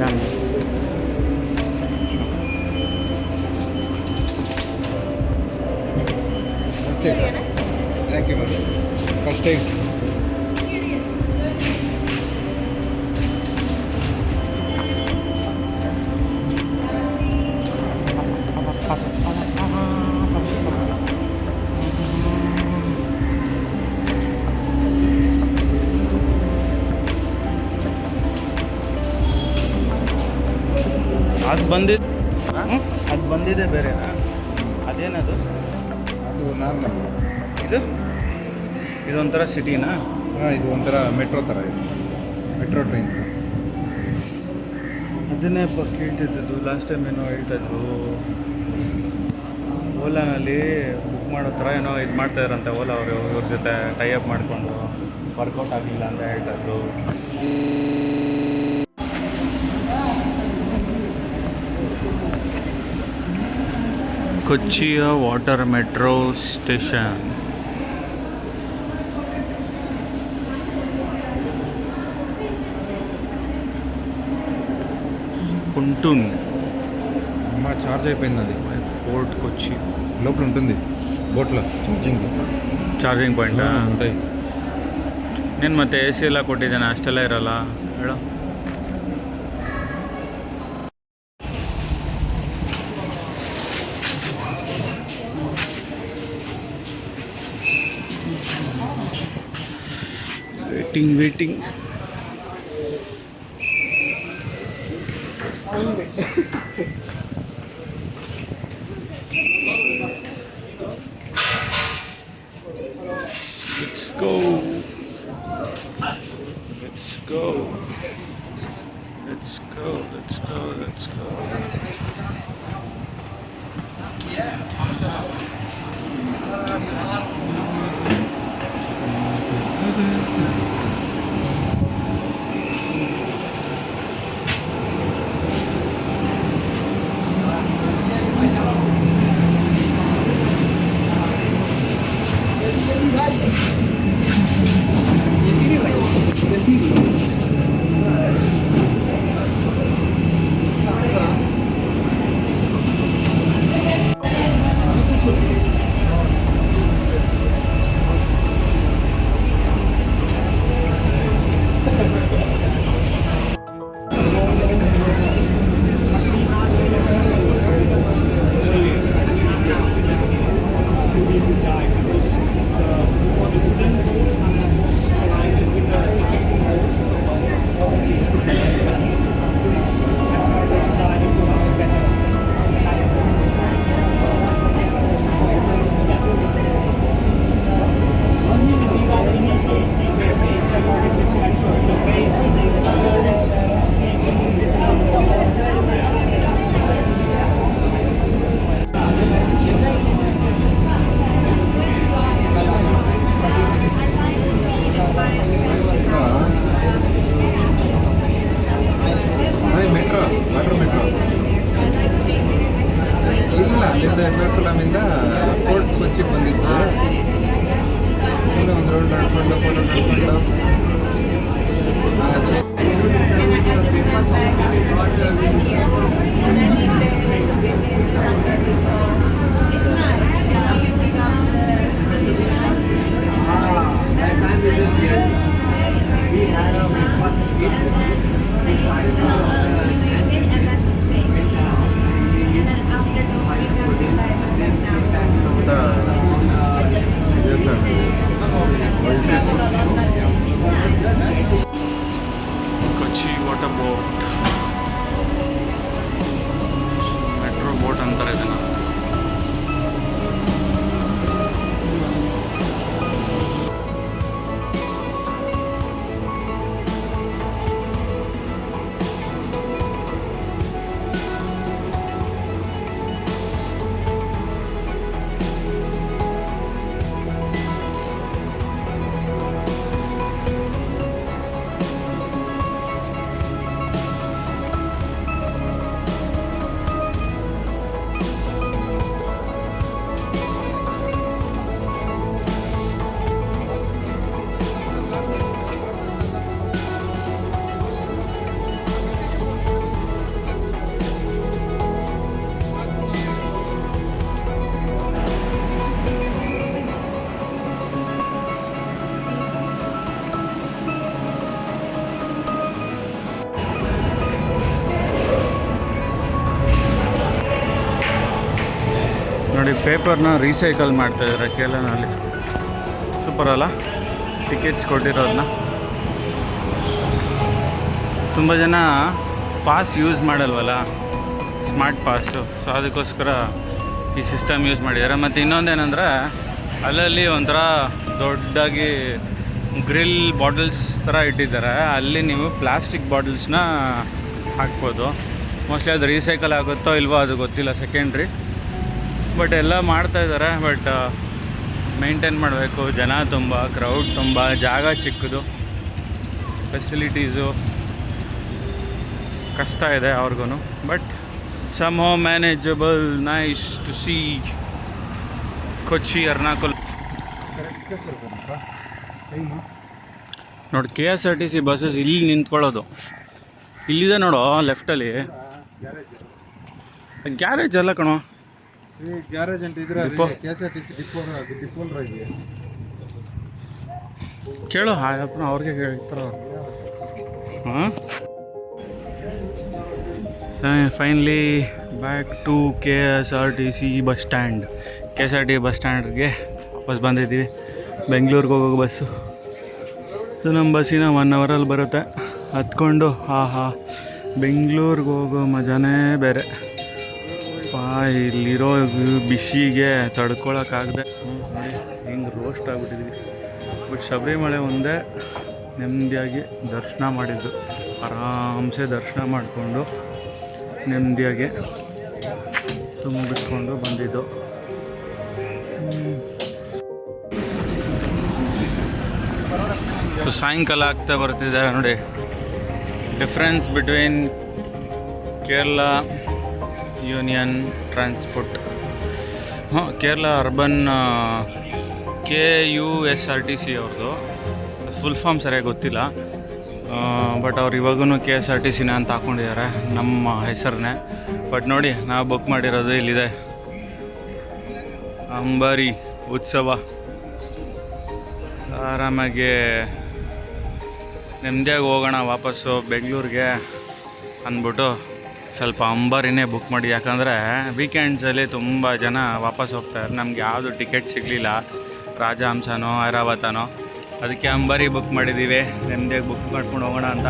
Jam. Thank you ma'am. First time. ಅದು ಬಂದಿದ್ದು ಅದು ಬಂದಿದೆ ಬೇರೆನಾ? ಅದೇನದು? ಅದು ನಾರ್ಮಲ್. ಇದು ಇದೊಂಥರ ಸಿಟಿನಾ? ಹಾಂ, ಇದು ಒಂಥರ ಮೆಟ್ರೋ ಥರ ಇದೆ, ಮೆಟ್ರೋ ಟ್ರೈನ್. ಅದನ್ನೇ ಕೇಳ್ತಿದ್ದದ್ದು ಲಾಸ್ಟ್ ಟೈಮ್ ಏನೋ ಹೇಳ್ತಾಯಿದ್ರು, ಓಲಾನಲ್ಲಿ ಬುಕ್ ಮಾಡೋ ಥರ ಏನೋ ಇದು ಮಾಡ್ತಾಯಿದ್ರಂತೆ ಓಲಾ ಅವರು. ಇವ್ರ ಜೊತೆ ಟೈಅಪ್ ಮಾಡಿಕೊಂಡು ವರ್ಕೌಟ್ ಆಗಲಿಲ್ಲ ಅಂತ ಹೇಳ್ತಾಯಿದ್ರು. ಕೊಚ್ಚಿಯ ವಾಟರ್ ಮೆಟ್ರೋ ಸ್ಟೇಷನ್. ఉంటుంది. మా చార్జ్ అయిపోయింది అది. ఫోర్ట్ కొచ్చి లోపల ఉంటుంది బోట్లో ಚಾರ್ಜಿಂಗ್ ಪಾಯಿಂಟಾ ఉంటాయి. నేను ಮತ್ತೆ ಎ ಸಿ ಎಲ್ಲ ಕೊಟ್ಟಿದ್ದೇನೆ, ಅಷ್ಟೆಲ್ಲ ಇರಲ್ಲ ಹೇಳು. Waiting Let's go. Let's go. Let's go. Let's go. Let's go. ನೋಡಿ ಪೇಪರ್ನ ರೀಸೈಕಲ್ ಮಾಡ್ತಾಯಿದ್ದಾರೆ ಕೇರಳನಲ್ಲಿ. ಸೂಪರ್ ಅಲ್ಲ ಟಿಕೆಟ್ಸ್ ಕೊಟ್ಟಿರೋದನ್ನ. ತುಂಬ ಜನ ಪಾಸ್ ಯೂಸ್ ಮಾಡಲ್ವಲ್ಲ, ಸ್ಮಾರ್ಟ್ ಪಾಸು, ಸೊ ಅದಕ್ಕೋಸ್ಕರ ಈ ಸಿಸ್ಟಮ್ ಯೂಸ್ ಮಾಡಿದ್ದಾರೆ. ಮತ್ತು ಇನ್ನೊಂದೇನೆಂದರೆ ಅಲ್ಲಲ್ಲಿ ಒಂಥರ ದೊಡ್ಡದಾಗಿ ಗ್ರಿಲ್ ಬಾಟಲ್ಸ್ ಥರ ಇಟ್ಟಿದ್ದಾರೆ. ಅಲ್ಲಿ ನೀವು ಪ್ಲಾಸ್ಟಿಕ್ ಬಾಟಲ್ಸ್ನ ಹಾಕ್ಬೋದು. ಮೋಸ್ಟ್ಲಿ ಅದು ರೀಸೈಕಲ್ ಆಗುತ್ತೋ ಇಲ್ವೋ ಅದು ಗೊತ್ತಿಲ್ಲ, ಸೆಕೆಂಡ್ರಿ. ಬಟ್ ಎಲ್ಲ ಮಾಡ್ತಾಯಿದ್ದಾರೆ. ಬಟ್ ಮೇಂಟೈನ್ ಮಾಡಬೇಕು. ಜನ ತುಂಬ, ಕ್ರೌಡ್ ತುಂಬ, ಜಾಗ ಚಿಕ್ಕದು, ಫೆಸಿಲಿಟೀಸು ಕಷ್ಟ ಇದೆ ಅವ್ರಿಗೂ. ಬಟ್ ಸಮ್ ಹೋ ಮ್ಯಾನೇಜಬಲ್, ನೈಸ್ ಟು ಸಿ ಕೊಚ್ಚಿ, ಎರ್ನಾಕುಲಂ. ನೋಡಿ KSRTC ಬಸ್ಸಸ್ ಇಲ್ಲಿ ನಿಂತ್ಕೊಳ್ಳೋದು. ಇಲ್ಲಿದೆ ನೋಡು ಲೆಫ್ಟಲ್ಲಿ ಗ್ಯಾರೇಜ್ ಅಲ್ಲ ಕಣೋ, ಗ್ಯಾರೇಜ್ ಅಂತ ಇದ್ರೆ ಡಿಪೋ. KSRTC ಡಿಪೋ ಕೇಳು ಹಾಯಪ್ಪನ, ಅವ್ರಿಗೆ ಕೇಳ್ತಾರ ಅವ್ರು. ಹಾಂ, finally back to KSRTC bus stand. KSRTC bus ಸ್ಟ್ಯಾಂಡ್ಗೆ ವಾಪಸ್ ಬಂದಿದ್ದೀವಿ. ಬೆಂಗಳೂರಿಗೆ ಹೋಗೋ ಬಸ್ಸು. ಸೊ ನಮ್ಮ ಬಸ್ಸಿನ 1 ಅವರಲ್ಲಿ ಬರುತ್ತೆ. ಹತ್ಕೊಂಡು ಬೆಂಗಳೂರಿಗೆ ಹೋಗೋ ಮಜಾನೇ ಬೇರೆ. ಇಲ್ಲಿರೋ ಬಿಸಿಗೆ ತಡ್ಕೊಳಕ್ಕಾಗದೆ ನೋಡಿ ಹಿಂಗೆ ರೋಸ್ಟ್ ಆಗಿಬಿಟ್ಟಿದ್ವಿ. ಬಟ್ ಶಬರಿಮಲೆ ಒಂದೇ ನೆಮ್ಮದಿಯಾಗಿ ದರ್ಶನ ಮಾಡಿದ್ದು. ಆರಾಮ್ಸೆ ದರ್ಶನ ಮಾಡಿಕೊಂಡು ನೆಮ್ಮದಿಯಾಗಿ ತುಂಬಿಸ್ಕೊಂಡು ಬಂದಿದ್ದು. ಸೊ ಸಾಯಂಕಾಲ ಆಗ್ತಾ ಬರ್ತಿದ್ದಾರೆ ನೋಡಿ. Difference between Kerala union transport, Kerala urban KUSRTC ಅವ್ರದ್ದು ಫುಲ್ ಫಾರ್ಮ್ ಸರಿಯಾಗಿ ಗೊತ್ತಿಲ್ಲ. ಬಟ್ ಅವ್ರು ಇವಾಗೂ KSRTCನ ಅಂತ ಹಾಕ್ಕೊಂಡಿದ್ದಾರೆ ನಮ್ಮ ಹೆಸರನ್ನೇ. ಬಟ್ ನೋಡಿ ನಾವು ಬುಕ್ ಮಾಡಿರೋದು ಇಲ್ಲಿದೆ, ಅಂಬಾರಿ ಉತ್ಸವ. ಆರಾಮಾಗಿ ನೆಮ್ಮದಿಯಾಗಿ ಹೋಗೋಣ ವಾಪಸ್ಸು ಬೆಂಗಳೂರಿಗೆ ಅಂದ್ಬಿಟ್ಟು ಸ್ವಲ್ಪ ಅಂಬಾರಿನೇ ಬುಕ್ ಮಾಡಿ. ಯಾಕಂದರೆ ವೀಕೆಂಡ್ಸಲ್ಲಿ ತುಂಬ ಜನ ವಾಪಸ್ ಹೋಗ್ತಾರೆ. ನಮ್ಗೆ ಯಾವುದು ಟಿಕೆಟ್ ಸಿಗಲಿಲ್ಲ, ರಾಜಹಂಸನೋ ಐರಾವತನೋ, ಅದಕ್ಕೆ ಅಂಬಾರಿ ಬುಕ್ ಮಾಡಿದ್ದೀವಿ. ನೆಮ್ಮದಿಯಾಗಿ ಬುಕ್ ಮಾಡ್ಕೊಂಡು ಹೋಗೋಣ ಅಂತ.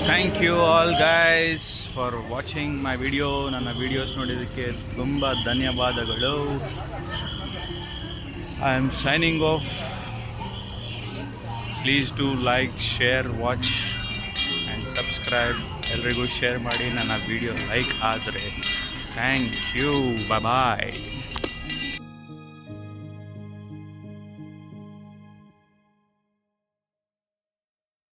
Thank you all guys for watching my video. ನನ್ನ ವೀಡಿಯೋಸ್ ನೋಡಿದ್ದಕ್ಕೆ ತುಂಬ ಧನ್ಯವಾದಗಳು. I am signing off. Please to like, share, watch and subscribe. ಎಲ್ರಿಗೂ ಶೇರ್ ಮಾಡಿ ನನ್ನ ವೀಡಿಯೋ ಲೈಕ್ ಆದರೆ. Thank you, bye.